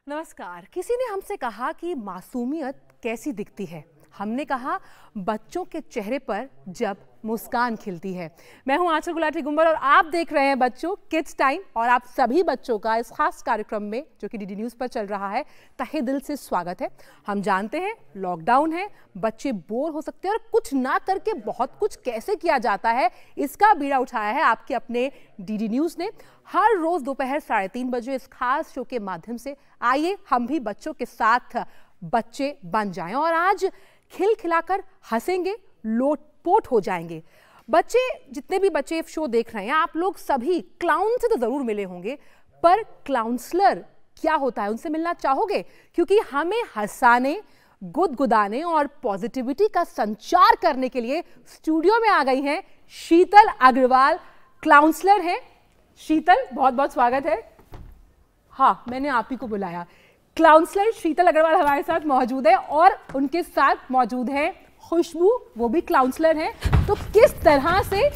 नमस्कार। किसी ने हमसे कहा कि मासूमियत कैसी दिखती है। हमने कहा बच्चों के चेहरे पर जब मुस्कान खिलती है। मैं हूं आंचल गुलाटी गुंबर और आप देख रहे हैं बच्चों किड्स टाइम। और आप सभी बच्चों का इस खास कार्यक्रम में जो कि डीडी न्यूज़ पर चल रहा है, तहे दिल से स्वागत है। हम जानते हैं लॉकडाउन है, बच्चे बोर हो सकते हैं और कुछ ना करके बहुत कुछ कैसे किया जाता है, इसका बीड़ा उठाया है आपके अपने डीडी न्यूज़ ने। हर रोज दोपहर 3:30 बजे इस खास शो के माध्यम से आइए हम भी बच्चों के साथ बच्चे बन जाएं और आज खिलखिलाकर हंसेंगे, लोटपोट हो जाएंगे। बच्चे, जितने भी बच्चे शो देख रहे हैं, आप लोग सभी क्लाउन से तो जरूर मिले होंगे, पर क्लाउंसलर क्या होता है उनसे मिलना चाहोगे? क्योंकि हमें हंसाने, गुदगुदाने और पॉजिटिविटी का संचार करने के लिए स्टूडियो में आ गई हैं शीतल अग्रवाल, क्लाउंसलर हैं। शीतल, बहुत बहुत स्वागत है। हाँ, मैंने आप ही को बुलाया। क्लाउंसलर शीतल अग्रवाल हमारे साथ मौजूद है और उनके साथ मौजूद है खुशबू, वो भी क्लाउंसलर हैं। तो किस तरह से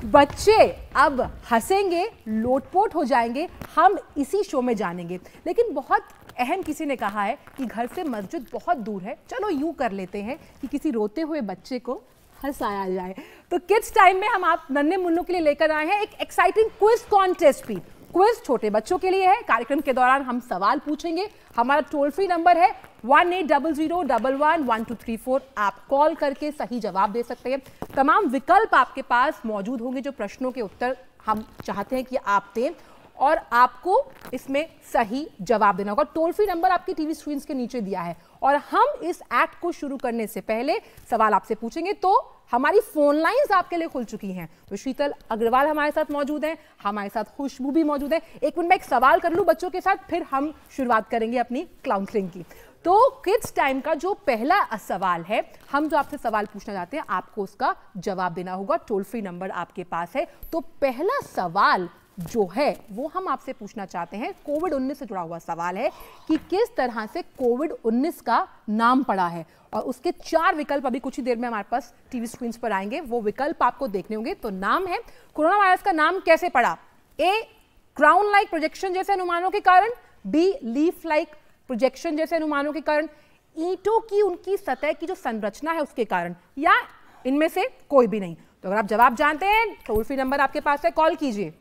बच्चे अब हंसेंगे, लोटपोट हो जाएंगे, हम इसी शो में जानेंगे। लेकिन बहुत अहम किसी ने कहा है कि घर से मस्जिद बहुत दूर है, चलो यूं कर लेते हैं कि किसी रोते हुए बच्चे को हंसाया जाए। तो किड्स टाइम में हम आप नन्हे मुन्नों के लिए लेकर आए हैं एक एक्साइटिंग क्विज कॉन्टेस्ट भी। क्विज छोटे बच्चों के लिए है। कार्यक्रम के दौरान हम सवाल पूछेंगे। हमारा टोल फ्री नंबर है 1800111234। आप कॉल करके सही जवाब दे सकते हैं। तमाम विकल्प आपके पास मौजूद होंगे जो प्रश्नों के उत्तर हम चाहते हैं कि आप दें और आपको इसमें सही जवाब देना होगा। टोल फ्री नंबर आपकी टीवी स्क्रीन के नीचे दिया है और हम इस एक्ट को शुरू करने से पहले सवाल आपसे पूछेंगे। तो हमारी फोन लाइंस आपके लिए खुल चुकी हैं। तो शीतल अग्रवाल हमारे साथ मौजूद हैं, हमारे साथ खुशबू भी मौजूद है। एक मिनट में एक सवाल कर लूं बच्चों के साथ, फिर हम शुरुआत करेंगे अपनी क्लाउंसलिंग की। तो किड्स टाइम का जो पहला सवाल है, हम जो आपसे सवाल पूछना चाहते हैं, आपको उसका जवाब देना होगा। टोल फ्री नंबर आपके पास है। तो पहला सवाल जो है वो हम आपसे पूछना चाहते हैं, कोविड-19 से जुड़ा हुआ सवाल है कि किस तरह से कोविड-19 का नाम पड़ा है। और उसके 4 विकल्प अभी कुछ ही देर में हमारे पास टीवी स्क्रीन पर आएंगे, वो विकल्प आपको देखने होंगे। तो नाम है, कोरोना वायरस का नाम कैसे पड़ा? ए, क्राउन लाइक प्रोजेक्शन जैसे अनुमानों के कारण, बी, लीफ लाइक प्रोजेक्शन जैसे अनुमानों के कारण, ईंटों की उनकी सतह की जो संरचना है उसके कारण, या इनमें से कोई भी नहीं। तो अगर आप जवाब जानते हैं, टोल फ्री नंबर आपके पास है, कॉल कीजिए।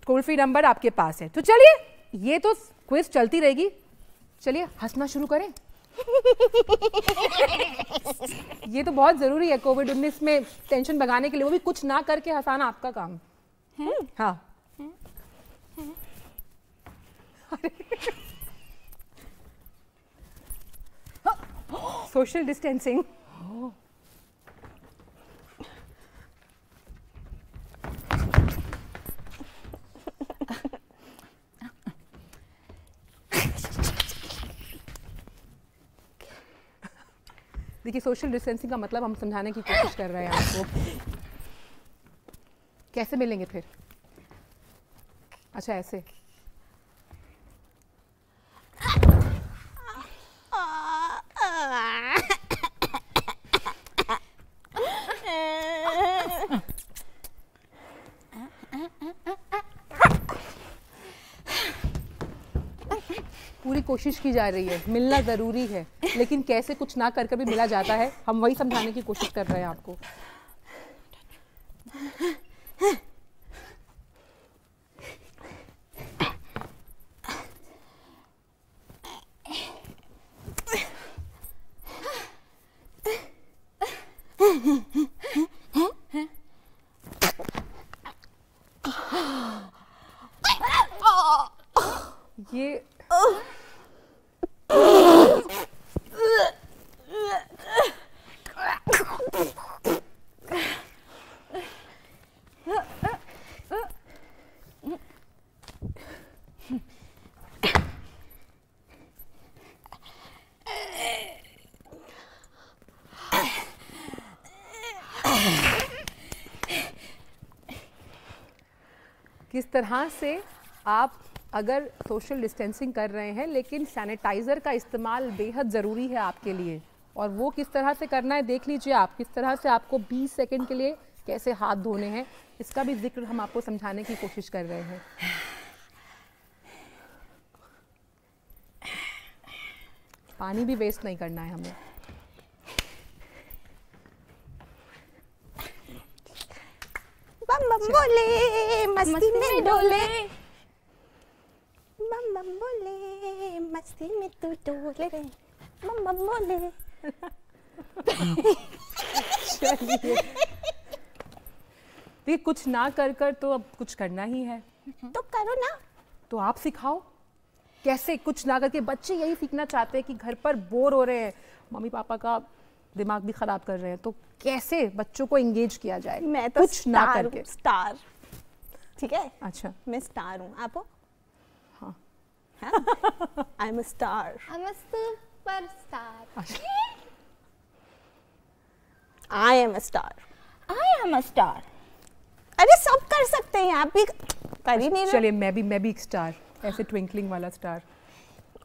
टोल फ्री नंबर आपके पास है। तो चलिए, ये तो क्विज चलती रहेगी, चलिए हंसना शुरू करें। ये तो बहुत जरूरी है कोविड-19 में टेंशन भगाने के लिए, वो भी कुछ ना करके हंसाना आपका काम है। हाँ, सोशल डिस्टेंसिंग। देखिए, सोशल डिस्टेंसिंग का मतलब हम समझाने की कोशिश कर रहे हैं आपको। कैसे मिलेंगे फिर? अच्छा, ऐसे। पूरी कोशिश की जा रही है, मिलना जरूरी है, लेकिन कैसे कुछ ना कर भी मिला जाता है, हम वही समझाने की कोशिश कर रहे हैं आपको। ये किस तरह से आप अगर सोशल डिस्टेंसिंग कर रहे हैं लेकिन सैनिटाइज़र का इस्तेमाल बेहद ज़रूरी है आपके लिए, और वो किस तरह से करना है देख लीजिए आप। किस तरह से आपको 20 सेकंड के लिए कैसे हाथ धोने हैं, इसका भी जिक्र हम आपको समझाने की कोशिश कर रहे हैं। पानी भी वेस्ट नहीं करना है हमें। बम बम बोले मस्ती में डोले, बम बम बोले मस्ती में तू डोले रे, बम बम बोले। देखिए कुछ ना कर कर तो अब कुछ करना ही है, तो करो ना। तो आप सिखाओ कैसे कुछ ना करके। बच्चे यही सीखना चाहते हैं कि घर पर बोर हो रहे हैं, मम्मी पापा का दिमाग भी खराब कर रहे हैं, तो कैसे बच्चों को एंगेज किया जाए। मैं तो कुछ ना करके। स्टार, ठीक है। अच्छा, मैं स्टार हूँ, आप हो? हाँ। I am a star. I'm a superstar. I am a star. I am a star. अरे सब कर सकते हैं, आप भी कर ही नहीं रहे। चलिए मैं भी एक स्टार, ऐसे ट्विंकलिंग वाला star.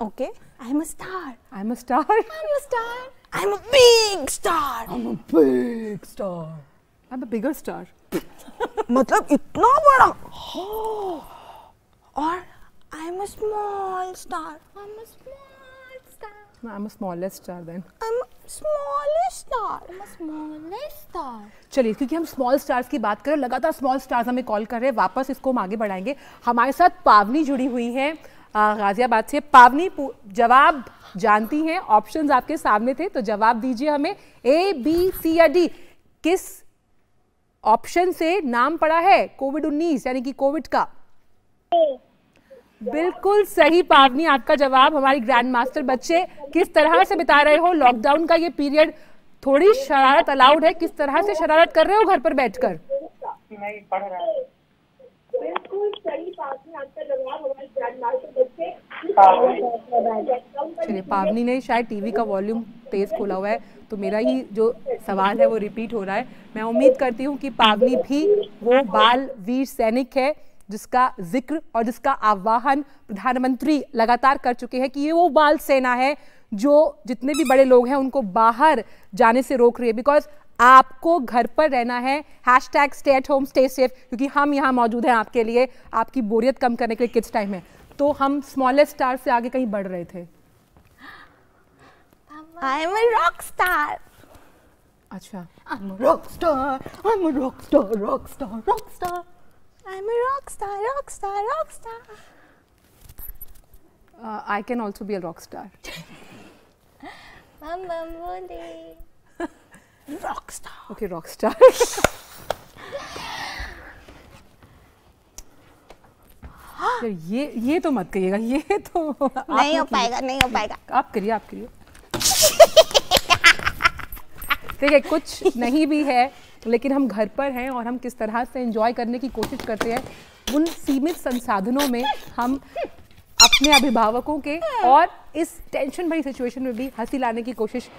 Okay, I am a star. I am a star. I'm a star. I am a big star. I'm a big star. I'm a bigger star. मतलब इतना बड़ा। और I am a small star. I'm a small star. No, I'm a smallest star then. I am smallest star. I'm a smallest star. चलिए क्योंकि हम small stars की बात करें, लगातार स्मॉल स्टार्स हमें कॉल कर रहे हैं, वापस इसको हम आगे बढ़ाएंगे। हमारे साथ पावनी जुड़ी हुई है गाजियाबाद से। पावनी जवाब जानती हैं, ऑप्शंस आपके सामने थे, तो जवाब दीजिए हमें। ए, बी, सी या डी, किस ऑप्शन से नाम पड़ा है कोविड-19 यानी कि कोविड का? बिल्कुल सही पावनी, आपका जवाब। हमारी ग्रैंड मास्टर बच्चे किस तरह से बिता रहे हो लॉकडाउन का ये पीरियड? थोड़ी शरारत अलाउड है, किस तरह से शरारत कर रहे हो घर पर बैठकर? नहीं पढ़ रहा है। बिल्कुल सही बात है, आपका जवाब हमारे ग्रैंड मास्टर बच्चे। चलिए पावनी ने शायद टीवी का वॉल्यूम तेज खोला हुआ है, तो मेरा ही जो सवाल है वो रिपीट हो रहा है। मैं उम्मीद करती हूँ कि पावनी भी वो बाल वीर सैनिक है जिसका जिक्र और जिसका आह्वान प्रधानमंत्री लगातार कर चुके हैं कि ये वो बाल सेना है जो जितने भी बड़े लोग हैं उनको बाहर जाने से रोक रही है। बिकॉज आपको घर पर रहना है, #stay@home stay safe, क्योंकि हम यहाँ मौजूद हैं आपके लिए, आपकी बोरियत कम करने के लिए किड्स टाइम है। तो हम स्मॉलेस्ट स्टार से आगे कहीं बढ़ रहे थे। I am a rock star. अच्छा, I'm a rock star. I'm a rock star, rock star, rock star. I'm a rock star, rock star, rock star. I can also be a rock star. Bam bam bole. Rock star. Okay, rock star. ये तो मत करिएगा, ये तो नहीं हो पाएगा, नहीं हो पाएगा। आप करिए। देखिए कुछ नहीं भी है, लेकिन हम घर पर हैं और हम किस तरह से एंजॉय करने की कोशिश करते हैं। उन सीमित संसाधनों में हम अपने अभिभावकों के और इस टेंशन भरी सिचुएशन में भी हंसी लाने की कोशिश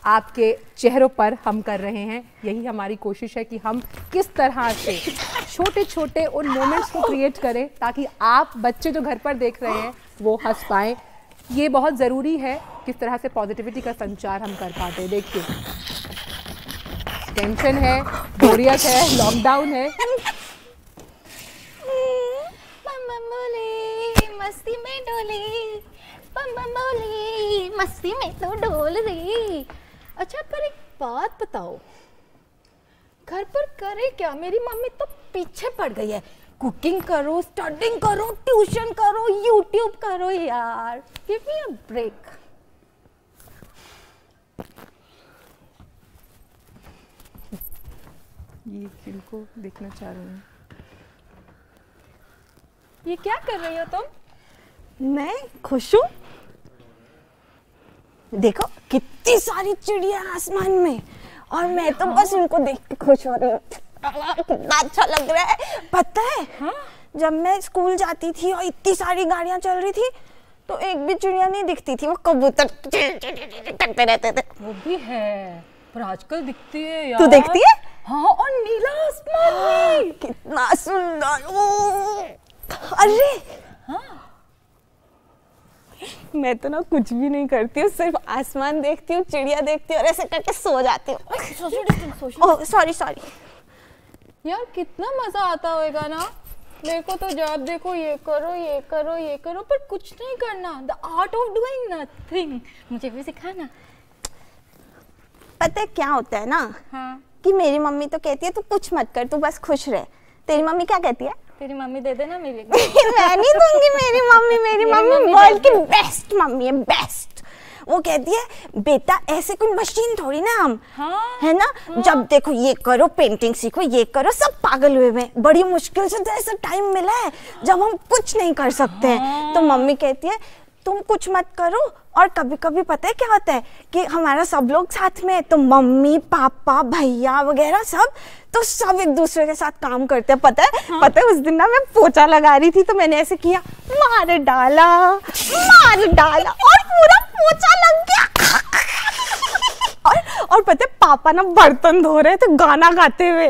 आपके चेहरों पर हम कर रहे हैं। यही हमारी कोशिश है कि हम किस तरह से छोटे छोटे उन मोमेंट्स को क्रिएट करें ताकि आप बच्चे जो घर पर देख रहे हैं वो हंस पाएं। ये बहुत ज़रूरी है किस तरह से पॉजिटिविटी का संचार हम कर पाते हैं। देखिए टेंशन है, बोरियत है, लॉकडाउन है। Bam bam bole, मस्ती में डोले। बम बम बोले, मस्ती में तो डोल रही। अच्छा पर एक बात बताओ, घर पर करे क्या? मेरी मम्मी तो पीछे पड़ गई है। कुकिंग करो, स्टडिंग करो, ट्यूशन करो, यूट्यूब करो यार। Give me a break. ये फिल्म को देखना चाह रही हूँ। ये क्या कर रही हो तुम? मैं खुश हूँ। देखो कितनी सारी चिड़िया आसमान में, और मैं तो बस उनको देख के खुश हो रही हूँ। कितना अच्छा लग रहा है। पता है जब मैं स्कूल जाती थी और इतनी सारी गाड़ियाँ चल रही थी तो एक भी चिड़िया नहीं दिखती थी, वो कबूतर करते रहते थे। वो भी है, पर आजकल दिखती है यार। तू देखती है? हाँ, और नीला आसमान भी। कितना सुंदर। अरे मैं तो ना कुछ भी नहीं करती हूँ, सिर्फ आसमान देखती हूँ, चिड़िया देखती हूँ और ऐसे करके सो जाती हूँ। सॉरी यार कितना मजा आता होगा ना। मेरे को तो जब देखो ये करो ये करो ये करो, पर कुछ नहीं करना। The art of doing nothing, मुझे भी सिखाना। पता है क्या होता है ना, हाँ। कि मेरी मम्मी तो कहती है तू कुछ मत कर, तू बस खुश रह। तेरी मम्मी क्या कहती है? तेरी मम्मी दे देना मेरे को। मैं नहीं दूंगी। मेरी मम्मी वर्ल्ड की बेस्ट मम्मी है, बेस्ट। वो कहती है बेटा ऐसे कोई मशीन थोड़ी ना हम, हाँ, है ना। हाँ। जब देखो ये करो, पेंटिंग सीखो, ये करो, सब पागल हुए हुए। बड़ी मुश्किल से तो ऐसा टाइम मिला है जब हम कुछ नहीं कर सकते हैं। तो मम्मी कहती है तुम कुछ मत करो। और कभी कभी पता है क्या होता है कि हमारा सब लोग साथ में, तो मम्मी पापा भैया वगैरह सब, तो सब एक दूसरे के साथ काम करते हैं। पता है हाँ? पता है उस दिन ना मैं पोछा लगा रही थी, तो मैंने ऐसे किया, मार डाला और पूरा पोछा लग गया। और पता है पापा ना बर्तन धो रहे थे गाना गाते हुए।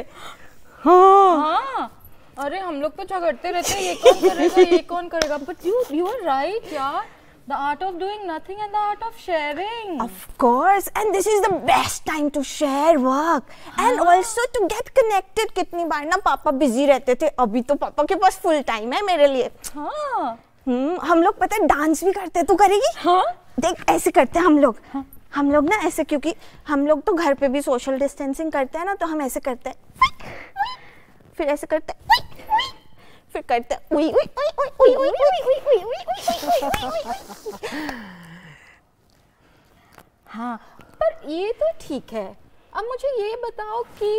हाँ, अरे हम लोग तो झगड़ते रहते हैं, ये कौन करेगा ये कौन करेगा, बट यू आर राइट यार। The art of doing nothing and the art of sharing. Of course, and this is the best time to share work and also to get connected. कितनी बार ना पापा बिजी रहते थे, अभी तो पापा के पास फुल टाइम है मेरे लिए। हाँ। हम लोग पता है डांस भी करते हैं, तू करेगी? हाँ। देख ऐसे करते हैं हम लोग। हाँ। हम लोग ना ऐसे, क्योंकि हम लोग तो घर पे भी सोशल डिस्टेंसिंग करते हैं ना, तो हम ऐसे करते हैं, फिर ऐसे करते हैं, फिर करते हैं उई उई उई उई उई उई उई। हाँ, पर ये तो ठीक है। अब मुझे ये बताओ कि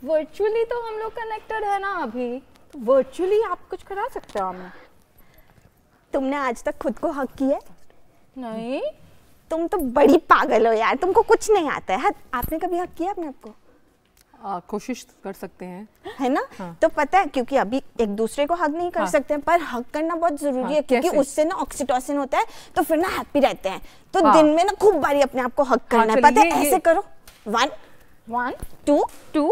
वर्चुअली तो हम लोग कनेक्टेड है ना अभी, वर्चुअली आप कुछ करा सकते हो हमें? तुमने आज तक खुद को हक किया? नहीं। तुम तो बड़ी पागल हो यार, तुमको कुछ नहीं आता है। आपने कभी हक किया अपने आपको? कोशिश कर सकते हैं, है ना। हाँ। तो पता है क्योंकि अभी एक दूसरे को हक नहीं कर सकते हैं, पर हक करना बहुत जरूरी है, क्योंकि उससे ना ऑक्सीटोसिन होता है, तो फिर ना हैप्पी रहते हैं। तो दिन में ना खूब बारी अपने आप को हक करना है। पता है ऐसे करो, 1 2 2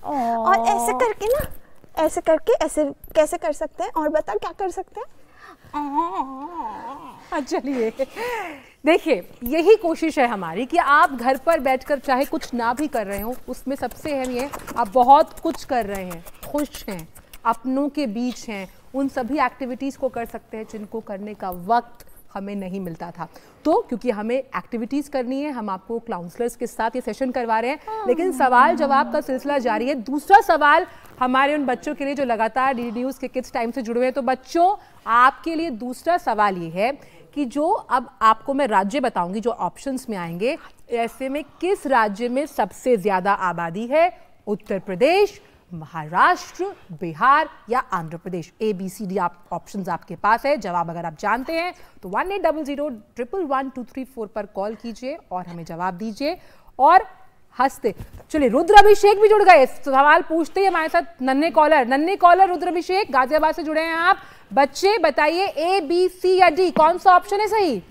और ऐसे करके ना, ऐसे करके, ऐसे कैसे कर सकते हैं और बता क्या कर सकते हैं? चलिए देखिए, यही कोशिश है हमारी कि आप घर पर बैठकर चाहे कुछ ना भी कर रहे हो, उसमें सबसे अहम ये आप बहुत कुछ कर रहे हैं, खुश हैं, अपनों के बीच हैं, उन सभी एक्टिविटीज़ को कर सकते हैं जिनको करने का वक्त हमें नहीं मिलता था। तो क्योंकि हमें एक्टिविटीज़ करनी है, हम आपको काउंसलर्स के साथ ये सेशन करवा रहे हैं, लेकिन सवाल जवाब का सिलसिला जारी है। दूसरा सवाल हमारे उन बच्चों के लिए जो लगातार डीडी न्यूज़ के किड्स टाइम से जुड़े हुए हैं। तो बच्चों, आपके लिए दूसरा सवाल ये है कि जो अब आपको मैं राज्य बताऊंगी जो ऑप्शंस में आएंगे, ऐसे में किस राज्य में सबसे ज्यादा आबादी है? उत्तर प्रदेश, महाराष्ट्र, बिहार या आंध्र प्रदेश? ABCD आप ऑप्शंस आपके पास है। जवाब अगर आप जानते हैं तो 1800111234 पर कॉल कीजिए और हमें जवाब दीजिए और हंसते। चलिए, रुद्र अभिषेक भी जुड़ गए, सवाल पूछते ही हमारे साथ नन्हे कॉलर रुद्र अभिषेक गाजियाबाद से जुड़े हैं आप। बच्चे बताइए A, B, C या D, कौन सा ऑप्शन है सही?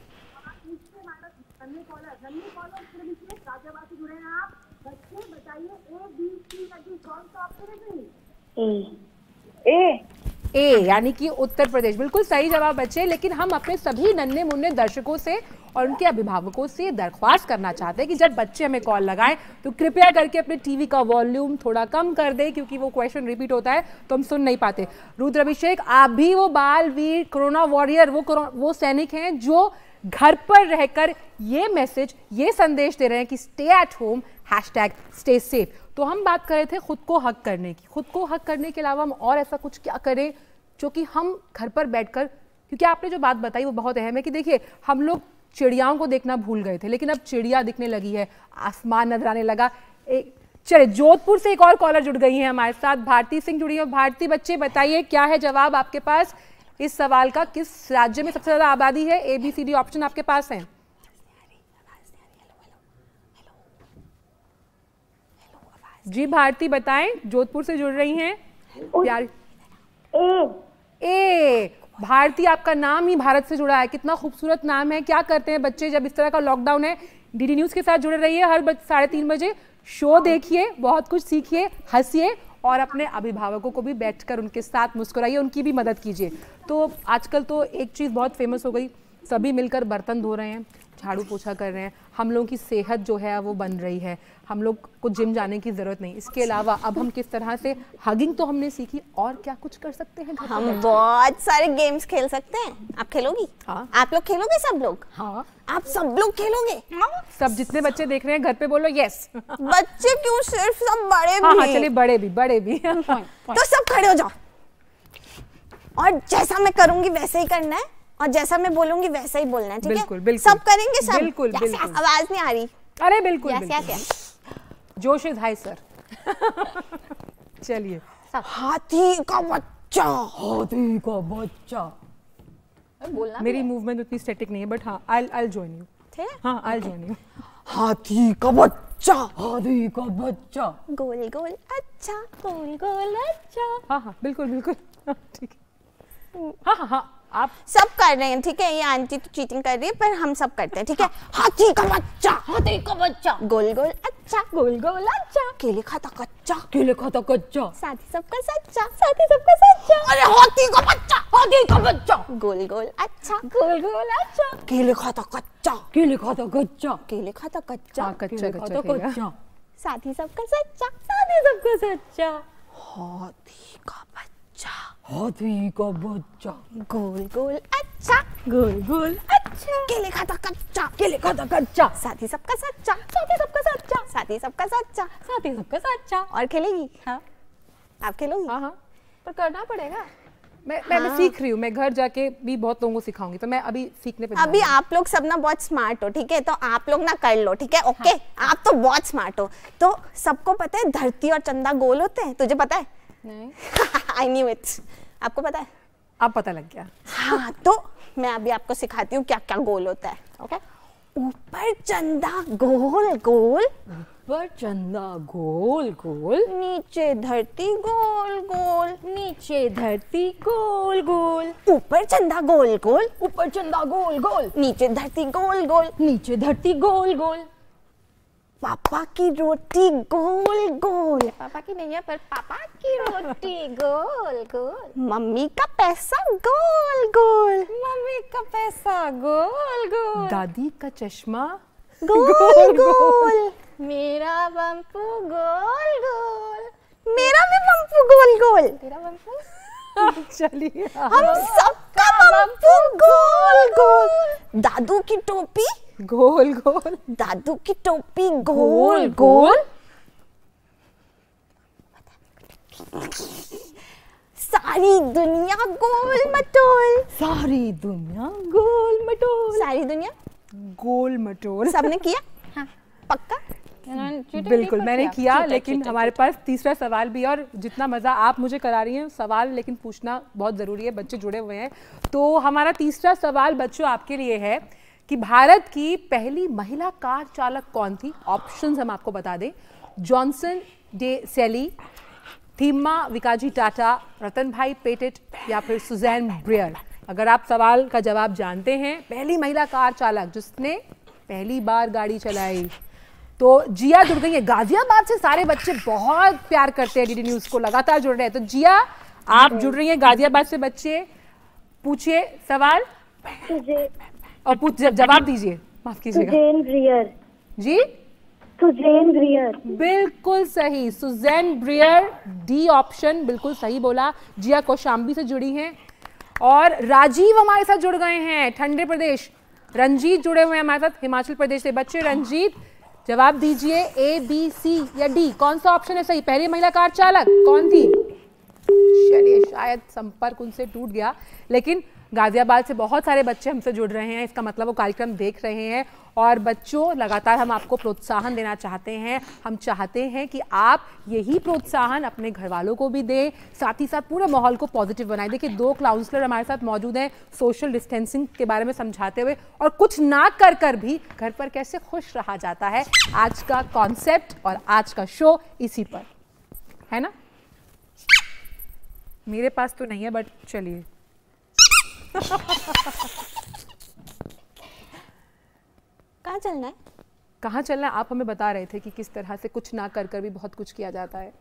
ए यानी कि उत्तर प्रदेश। बिल्कुल सही जवाब बच्चे। लेकिन हम अपने सभी नन्हे मुन्ने दर्शकों से और उनके अभिभावकों से दरख्वास्त करना चाहते हैं कि जब बच्चे हमें कॉल लगाएं तो कृपया करके अपने टीवी का वॉल्यूम थोड़ा कम कर दें, क्योंकि वो क्वेश्चन रिपीट होता है तो हम सुन नहीं पाते। रुद्र अभिषेक, आप भी वो बाल वीर, कोरोना वॉरियर, वो सैनिक हैं जो घर पर रहकर ये मैसेज, ये संदेश दे रहे हैं कि stay at home, #stay safe. तो हम बात कर रहे थे खुद को हक करने की। खुद को हक करने के अलावा हम और ऐसा कुछ क्या करें जो कि हम घर पर बैठकर, क्योंकि आपने जो बात बताई वो बहुत अहम है कि देखिए, हम लोग चिड़ियाओं को देखना भूल गए थे, लेकिन अब चिड़िया दिखने लगी है, आसमान नजर आने लगा। चलिए, जोधपुर से एक और कॉलर जुड़ गई है हमारे साथ, भारती सिंह जुड़ी है। भारती बच्चे बताइए, क्या है जवाब आपके पास इस सवाल का? किस राज्य में सबसे ज्यादा आबादी है? ABCD ऑप्शन आपके पास है। जी भारती बताएं, जोधपुर से जुड़ रही हैं प्यारी। ए भारती, आपका नाम ही भारत से जुड़ा है, कितना खूबसूरत नाम है। क्या करते हैं बच्चे जब इस तरह का लॉकडाउन है? डीडी न्यूज़ के साथ जुड़े रहिए, हर 3:30 बजे शो देखिए, बहुत कुछ सीखिए, हंसिए और अपने अभिभावकों को भी बैठकर उनके साथ मुस्कुराइए, उनकी भी मदद कीजिए। तो आजकल तो एक चीज़ बहुत फेमस हो गई, सभी मिलकर बर्तन धो रहे हैं। झाड़ू पोछा कर रहे हैं, हम लोगों की सेहत जो है वो बन रही है, हम लोग को जिम जाने की ज़रूरत नहीं। इसके अलावा अब हम किस तरह से हगिंग तो हमने सीखी, और क्या कुछ कर सकते हैं घर पर हम बैठकर? बहुत सारे गेम्स खेल सकते हैं। आप खेलोगी? हाँ। आप लोग खेलोगे? सब लोग? हाँ, आप सब लोग खेलोगे? सब जितने बच्चे देख रहे हैं घर पे बोलो यस। बच्चे क्यों, सिर्फ सब बड़े हाँ भी? हाँ चलिए, बड़े भी तो सब खड़े हो जाओ, और जैसा मैं करूंगी वैसे ही करना है, और जैसा मैं बोलूंगी वैसा ही बोलना है, ठीक है? बिल्कुल, बिल्कुल। सब करेंगे, सब? बिल्कुल, Yes, बिल्कुल। yes, आवाज नहीं आ रही। अरे बिल्कुल क्या बिल्कुल। क्या जोश इज हाई सर। चलिए। हाथी का बच्चा। हाथी का बच्चा। बोलना मेरी मूवमेंट उतनी स्टैटिक नहीं है, बट हाँ आई जॉइन यू। ठीक है? हाँ आई जॉइन यू। हाथी का बच्चा। हाथी का बच्चा। गोल गोल अच्छा, गोल गोल अच्छा। हाँ हाँ बिल्कुल बिल्कुल। ठीक है। हाँ हाँ हाँ आप सब कर रहे हैं, ठीक है? ये आंटी तो चीटिंग कर रही है, पर हम सब करते हैं, ठीक है? हाथी का बच्चा। हाथी का बच्चा। गोल गोल अच्छा, गोल गोल अच्छा। केले खाता कच्चा, केले खाता कच्चा। साथी सबका सच्चा, साथी सबका सच्चा। अरे हाथी का बच्चा। हाथी का बच्चा। गोल गोल अच्छा, गोल गोल अच्छा। केले खाता कच्चा, केले खाता कच्चा। केले खाता कच्चा, हाँ कच्चा केले कच्चा खाता केला। कच्चा। साथी सबका सच्चा, साथी सबका सच्चा। हाथी का बच्चा। हाथी का बच्चा। गोल गोल अच्छा, गोल गोल अच्छा। केले खाता कच्चा, केले खाता कच्चा। साथी सबका सच्चा, साथी सबका सच्चा। साथी सबका सच्चा। साथी सबका सच्चा। और खेलेगी? हाँ आप खेलोगी? हाँ हाँ पर करना पड़ेगा। मैं सीख रही हूँ, मैं घर जाके भी बहुत लोगों को सिखाऊंगी, तो मैं अभी सीखने पे जा अभी रही हूँ। आप लोग सब ना बहुत स्मार्ट हो, ठीक है? तो आप लोग ना कर लो, ठीक है? ओके? आप तो बहुत स्मार्ट हो। तो सबको पता है धरती और चंदा गोल होते हैं, तुझे पता है? नहीं। I knew it. आपको पता है? अब पता लग गया। हाँ, तो मैं अभी आपको सिखाती हूँ क्या क्या गोल होता है, ओके? ऊपर चंदा गोल गोल, ऊपर चंदा गोल गोल, नीचे धरती गोल गोल, नीचे धरती गोल गोल। ऊपर चंदा गोल गोल, ऊपर चंदा गोल गोल। नीचे धरती गोल गोल, नीचे धरती गोल गोल। पापा की रोटी गोल गोल, पापा की नहीं है, पर पापा की रोटी गोल गोल। मम्मी का पैसा गोल गोल, मम्मी का पैसा गोल गोल। दादी का चश्मा गोल गोल, मेरा बम्पू गोल गोल। मेरा भी पंपू गोल गोल, तेरा बम्पू चलिए हम सबका पंपू गोल गोल। दादू की टोपी गोल गोल, दादू की टोपी गोल गोल, सारी दुनिया गोल मटोल, सारी दुनिया गोल मटोल। सारी दुनिया गोल मटोल। सबने किया? हाँ, पक्का? बिल्कुल मैंने किया, लेकिन हमारे पास तीसरा सवाल भी है, और जितना मज़ा आप मुझे करा रही हैं सवाल, लेकिन पूछना बहुत ज़रूरी है, बच्चे जुड़े हुए हैं। तो हमारा तीसरा सवाल बच्चों आपके लिए है कि भारत की पहली महिला कार चालक कौन थी? ऑप्शंस हम आपको बता दें। जॉनसन डे सेली, थीमा विकाजी टाटा, रतन भाई पेटेट, या फिर सुजैन ब्रियर। अगर आप सवाल का जवाब जानते हैं, पहली महिला कार चालक जिसने पहली बार गाड़ी चलाई, तो जिया जुड़ गई है। गाजियाबाद से सारे बच्चे बहुत प्यार करते हैं डीडी न्यूज़ को, लगातार जुड़ रहे हैं। तो जिया आप जुड़ रही हैं गाजियाबाद से, बच्चे पूछिए सवाल और जवाब दीजिए। माफ कीजिएगा सुजैन ब्रियर। जी, सुजैन ब्रियर। बिल्कुल सही, सुजैन ब्रियर, डी ऑप्शन बिल्कुल सही बोला। जिया कौशाम्बी से जुड़ी हैं, और राजीव हमारे साथ जुड़ गए हैं ठंडे प्रदेश। रंजीत जुड़े हुए हैं हमारे साथ हिमाचल प्रदेश से। बच्चे रंजीत जवाब दीजिए, ए बी सी या डी, कौन सा ऑप्शन है सही? पहली महिला कार चालक कौन थी? चलिए शायद संपर्क उनसे टूट गया, लेकिन गाजियाबाद से बहुत सारे बच्चे हमसे जुड़ रहे हैं, इसका मतलब वो कार्यक्रम देख रहे हैं। और बच्चों लगातार हम आपको प्रोत्साहन देना चाहते हैं। हम चाहते हैं कि आप यही प्रोत्साहन अपने घर वालों को भी दें, साथ ही साथ पूरे माहौल को पॉजिटिव बनाएं। देखिए 2 काउंसलर हमारे साथ मौजूद हैं सोशल डिस्टेंसिंग के बारे में समझाते हुए, और कुछ ना कर कर भी घर पर कैसे खुश रहा जाता है। आज का कॉन्सेप्ट और आज का शो इसी पर है ना। मेरे पास तो नहीं है, बट चलिए कहाँ चलना है? कहाँ चलना है? आप हमें बता रहे थे कि किस तरह से कुछ ना कर कर भी बहुत कुछ किया जाता है।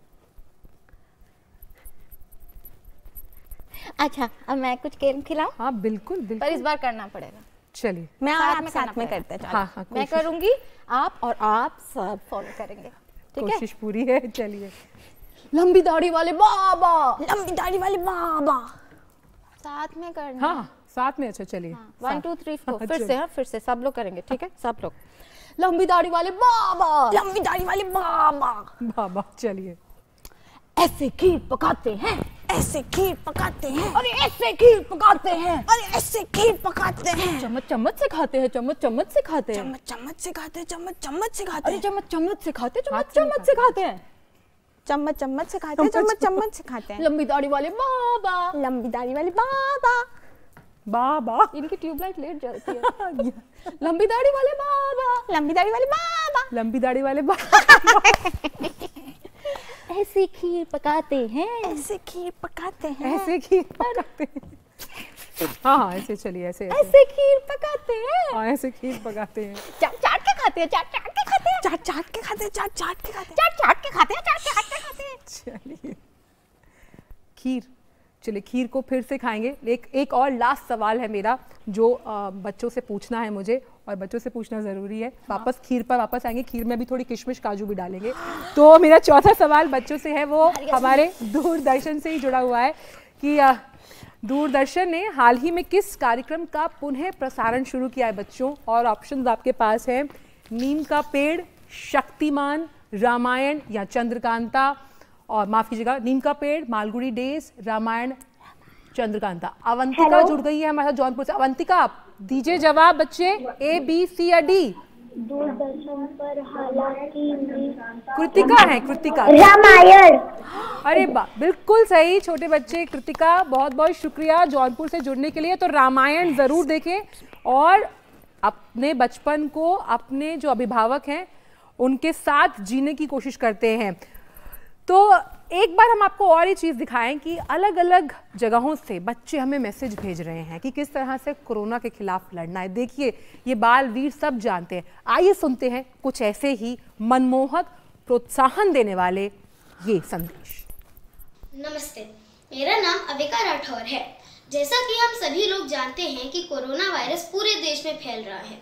अच्छा, अब मैं कुछ गेम खिलाऊं? हाँ बिल्कुल पर बिल्कुल। इस बार करना पड़ेगा। चलिए मैं और साथ आप में साथ करना में पड़ेगा। करते हैं। हाँ हाँ मैं करूंगी, आप और आप सब फॉलो करेंगे, ठीक है? कोशिश पूरी है। चलिए लंबी दाढ़ी वाले बाबा, लंबी दाढ़ी वाले बाबा। साथ में करना। हाँ साथ में। अच्छा चलिए 1 2 3 4 फिर अच्छा। से, हाँ फिर से सब लोग करेंगे, ठीक है? सब लोग लंबी दाढ़ी वाले बाबा, लंबी दाढ़ी वाले बाबा। बाबा। चलिए ऐसे खीर पकाते हैं, ऐसे खीर पकाते हैं, अरे ऐसे खीर पकाते हैं, अरे ऐसे खीर पकाते हैं। चम्मच चम्मच से खाते हैं, चम्मच चम्मच से खाते हैं, चम्मच चम्मच से खाते हैं, चम्मच चम्मच से खाते अरे हैं, चम्मच चम्मच से खाते हैं, हाथ चम्मच से चम्मच से खाते हैं। चम्मच चम्मच से खाते हैं, चम्मच चम्मच से खाते हैं। लंबी दाढ़ी वाले बाबा, लंबी दाढ़ी वाले बाबा। बाबा। इनकी ट्यूबलाइट लेट जलती है। लंबी दाढ़ी वाले बाबा, लंबी दाढ़ी वाले बाबा। लंबी दाढ़ी वाले बाबा। ऐसी खीर पकाते हैं, ऐसे खीर पकाते हैं, ऐसे खीर पकाते हैं। हाँ हाँ ऐसे चलिए ऐसे ऐसे। ऐसे खीर पकाते हैं, हाँ ऐसे खीर पकाते हैं। चाट चाट के खाते हैं, चाट चाट के खाते हैं, चाट चाट के खाते हैं, चाट चाट के खाते हैं। चाट चाट के खाते हैं, चाट चाट के खाते हैं। चलिए खीर। चलिए खीर को फिर से खाएंगे। एक और लास्ट सवाल है मेरा जो बच्चों से पूछना है मुझे, और बच्चों से पूछना ज़रूरी है। वापस खीर पर वापस आएंगे। खीर में भी थोड़ी किशमिश काजू भी डालेंगे। तो मेरा चौथा सवाल बच्चों से है, वो हमारे दूरदर्शन से ही जुड़ा हुआ है कि दूरदर्शन ने हाल ही में किस कार्यक्रम का पुनः प्रसारण शुरू किया है बच्चों? और ऑप्शंस आपके पास है नीम का पेड़, शक्तिमान, रामायण या चंद्रकांता। और माफ कीजिएगा, नीम का पेड़, मालगुड़ी डेज, रामायण, चंद्रकांता। अवंतिका जुड़ गई है हमारे साथ जौनपुर से। अवंतिका आप दीजिए जवाब बच्चे, ए बी सी या डी? दूरदर्शन पर हालांकि कृतिका है, कृतिका। रामायण। अरे वाह, बिल्कुल सही छोटे बच्चे। कृतिका बहुत बहुत शुक्रिया जौनपुर से जुड़ने के लिए। तो रामायण जरूर देखें और अपने बचपन को अपने जो अभिभावक हैं उनके साथ जीने की कोशिश करते हैं। तो एक बार हम आपको और ये चीज़ दिखाएं कि अलग अलग जगहों से बच्चे हमें मैसेज भेज रहे हैं कि किस तरह से कोरोना के खिलाफ लड़ना है। देखिए ये बाल वीर सब जानते हैं। आइए सुनते हैं कुछ ऐसे ही मनमोहक प्रोत्साहन देने वाले ये संदेश। नमस्ते, मेरा नाम अविका राठौर है। जैसा कि हम सभी लोग जानते हैं कि कोरोना वायरस पूरे देश में फैल रहा है।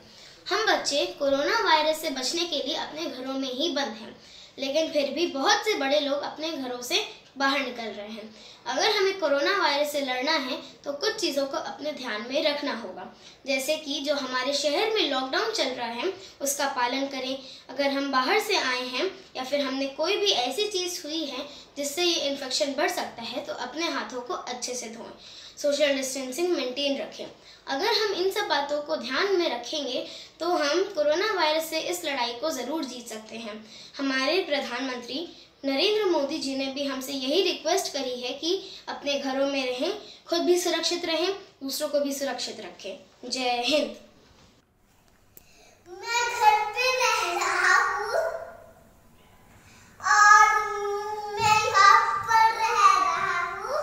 हम बच्चे कोरोना वायरस से बचने के लिए अपने घरों में ही बंद हैं, लेकिन फिर भी बहुत से बड़े लोग अपने घरों से बाहर निकल रहे हैं। अगर हमें कोरोना वायरस से लड़ना है तो कुछ चीज़ों को अपने ध्यान में रखना होगा, जैसे कि जो हमारे शहर में लॉकडाउन चल रहा है उसका पालन करें। अगर हम बाहर से आए हैं या फिर हमने कोई भी ऐसी चीज़ हुई है जिससे ये इन्फेक्शन बढ़ सकता है तो अपने हाथों को अच्छे से धोएं, सोशल डिस्टेंसिंग मेंटेन रखें। अगर हम इन सब बातों को ध्यान में रखेंगे तो हम कोरोना वायरस से इस लड़ाई को ज़रूर जीत सकते हैं। हमारे प्रधानमंत्री नरेंद्र मोदी जी ने भी हमसे यही रिक्वेस्ट करी है कि अपने घरों में रहें, खुद भी सुरक्षित रहें, दूसरों को भी सुरक्षित रखें। जय हिंद। मैं घर पे रह रहा हूँ और मैं यहाँ पर रह रहा हूँ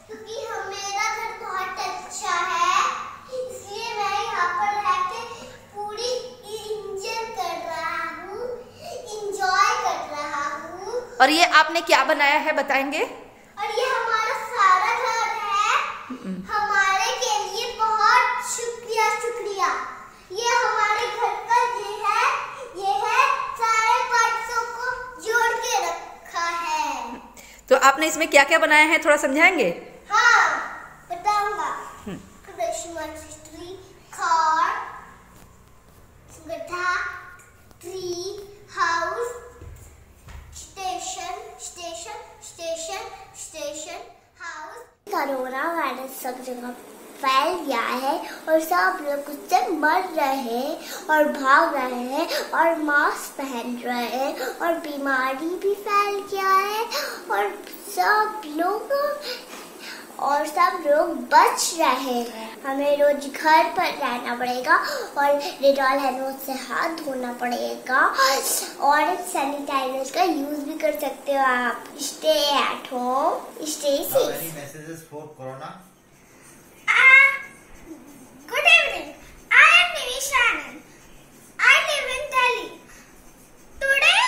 क्योंकि मेरा घर बहुत अच्छा है, इसलिए मैं यहाँ पर रह के पूरी इंजॉय कर रहा हूँ। और ये आपने क्या बनाया है बताएंगे? और ये हमारा सारा घर है। हमारे के लिए बहुत शुक्रिया शुक्रिया। ये हमारे घर का ये है सारे पार्ट्सों को जोड़ के रखा है। तो आपने इसमें क्या क्या बनाया है थोड़ा समझाएंगे? हाँ बताऊंगा। क्रिसमस ट्री, कार, गधा, tree, house, station, house. Corona virus सब जगह फैल गया है और सब लोग उससे मर रहे हैं और भाग रहे हैं और मास्क पहन रहे हैं और बीमारी भी फैल गया है और सब लोग बच रहे हैं। हमें रोज घर पर रहना पड़ेगा और डेटॉल हैंड से हाथ धोना पड़ेगा और सैनिटाइजर का यूज भी कर सकते हो आप। Stay at home, stay safe. Messages for corona. Good evening. I am Nivisha Anand. I live in Delhi. Today,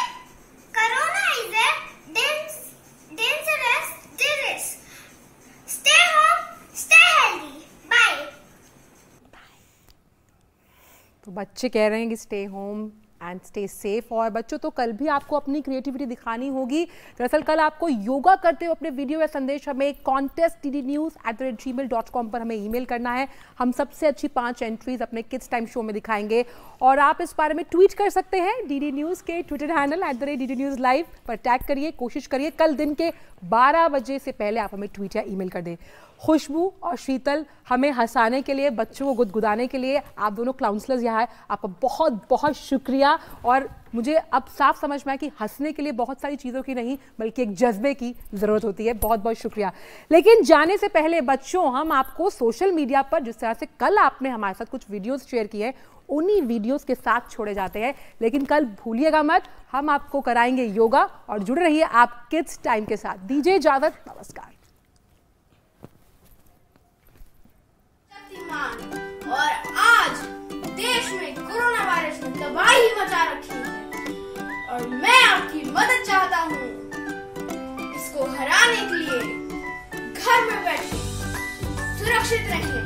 Corona is a dangerous disease. Stay home, stay healthy. Bye. तो बच्चे कह रहे हैं कि stay home and stay safe. और बच्चों तो कल भी आपको अपनी क्रिएटिविटी दिखानी होगी। दरअसल कल आपको योगा करते हुए अपने वीडियो या संदेश हमें contest@ddnews@gmail.com पर हमें ईमेल करना है। हम सबसे अच्छी 5 एंट्रीज अपने किड्स टाइम शो में दिखाएंगे और आप इस बारे में ट्वीट कर सकते हैं DD न्यूज़ के ट्विटर हैंडल @DDNewsLive पर टैग करिए। कोशिश करिए कल दिन के 12 बजे से पहले आप हमें ट्वीट या ईमेल कर दें। खुशबू और शीतल हमें हंसाने के लिए, बच्चों को गुदगुदाने के लिए, आप दोनों काउंसलर्स यहाँ हैं, आपका बहुत बहुत शुक्रिया। और मुझे अब साफ समझ में आया कि हंसने के लिए बहुत सारी चीज़ों की नहीं बल्कि एक जज्बे की ज़रूरत होती है। बहुत बहुत शुक्रिया। लेकिन जाने से पहले बच्चों, हम आपको सोशल मीडिया पर जिस तरह से कल आपने हमारे साथ कुछ वीडियोज़ शेयर किए हैं उन्हीं वीडियोस के साथ छोड़े जाते हैं। लेकिन कल भूलिएगा मत, हम आपको कराएंगे योगा और जुड़े रहिए आप किड्स टाइम के साथ। दीजिए इजाजत, नमस्कार। और आज देश में कोरोना वायरस ने तबाही मचा रखी है और मैं आपकी मदद चाहता हूँ इसको हराने के लिए। घर में बैठे सुरक्षित रहें।